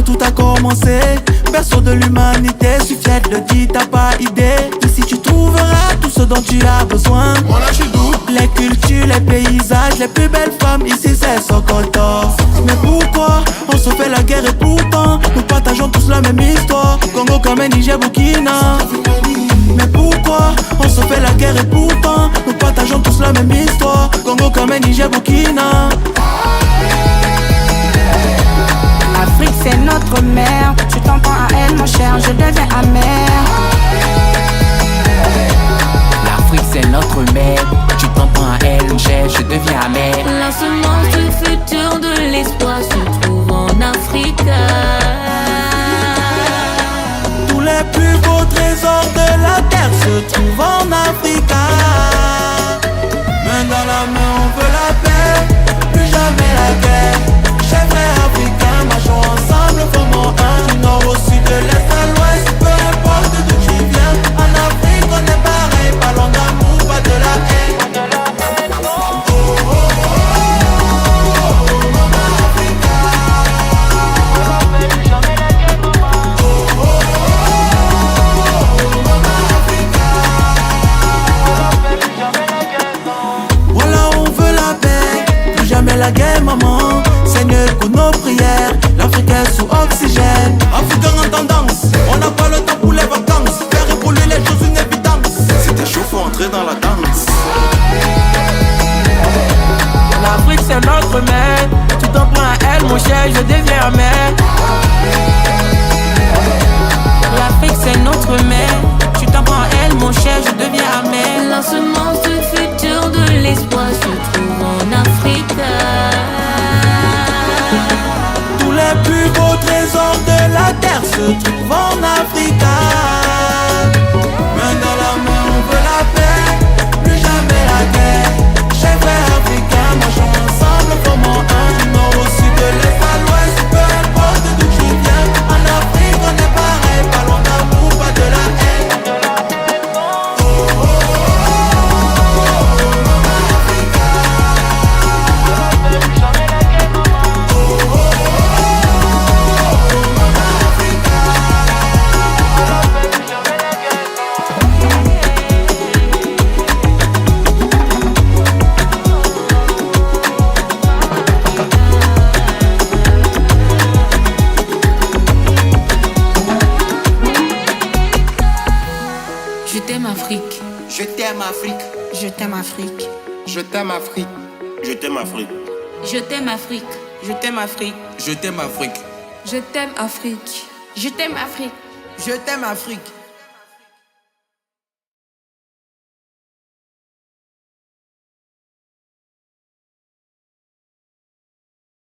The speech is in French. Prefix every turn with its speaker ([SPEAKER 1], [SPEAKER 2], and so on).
[SPEAKER 1] tout a commencé. Berceau de l'humanité, suis fier de dire t'as pas idée. Ici tu trouveras tout ce dont tu as besoin.
[SPEAKER 2] Moi là je suis doux.
[SPEAKER 1] Les cultures, les paysages, les plus belles femmes, ici c'est Sokoto. Mais pourquoi on se fait la guerre et pourtant nous partageons tous la même histoire. Congo comme Niger, Burkina. Mais pourquoi on se fait la guerre et pourtant nous partageons tous la même histoire. Congo comme Niger, Burkina.
[SPEAKER 3] L'Afrique c'est notre mère, tu t'en prends à elle mon cher, je deviens amer.
[SPEAKER 4] L'Afrique c'est notre mère, tu t'en prends à elle mon cher, je deviens amer.
[SPEAKER 5] La semence du futur de l'espoir se trouve en Afrique.
[SPEAKER 1] Tous les plus beaux trésors de la terre se trouvent en Afrique. Main dans la main on veut la paix, plus jamais la guerre. Chers frères africains, marchons ensemble, formons un. Du nord au sud, de l'est à l'ouest, peu importe d'où tu viens. En Afrique on est pareil, parlons d'amour, pas de la haine. Voilà, on veut la paix, plus jamais la guerre, maman. Seigneur, pour nos prières, l'Afrique est sous oxygène. Africain en tendance, on n'a pas le temps pour les vacances. Faire évoluer les choses, une évidence.
[SPEAKER 2] Si t'es chaud faut entrer dans la danse.
[SPEAKER 3] L'Afrique c'est notre mère, tu t'en prends à elle mon cher, je deviens amer. L'Afrique c'est notre mère, tu t'en prends à elle mon cher, je deviens amer.
[SPEAKER 5] La semence du futur de l'espoir se trouve en Afrique.
[SPEAKER 1] Tous les plus beaux trésors de la terre se trouvent en Afrique. Main dans la main, on veut la paix, plus jamais la guerre. Chers frères africains, marchons ensemble, formons un. Du nord au sud, de l'est à l'ouest, peu importe d'où tu viens. En Afrique, on est pareil, parlons d'amour, pas de la haine.
[SPEAKER 5] Je t'aime Afrique.
[SPEAKER 2] Je t'aime Afrique.
[SPEAKER 3] Je t'aime Afrique.
[SPEAKER 2] Je t'aime Afrique.
[SPEAKER 6] Je t'aime Afrique.
[SPEAKER 5] Je t'aime Afrique.
[SPEAKER 3] Je t'aime Afrique.
[SPEAKER 2] Je t'aime Afrique.
[SPEAKER 5] Je t'aime Afrique.
[SPEAKER 3] Je t'aime Afrique.
[SPEAKER 1] Je t'aime Afrique.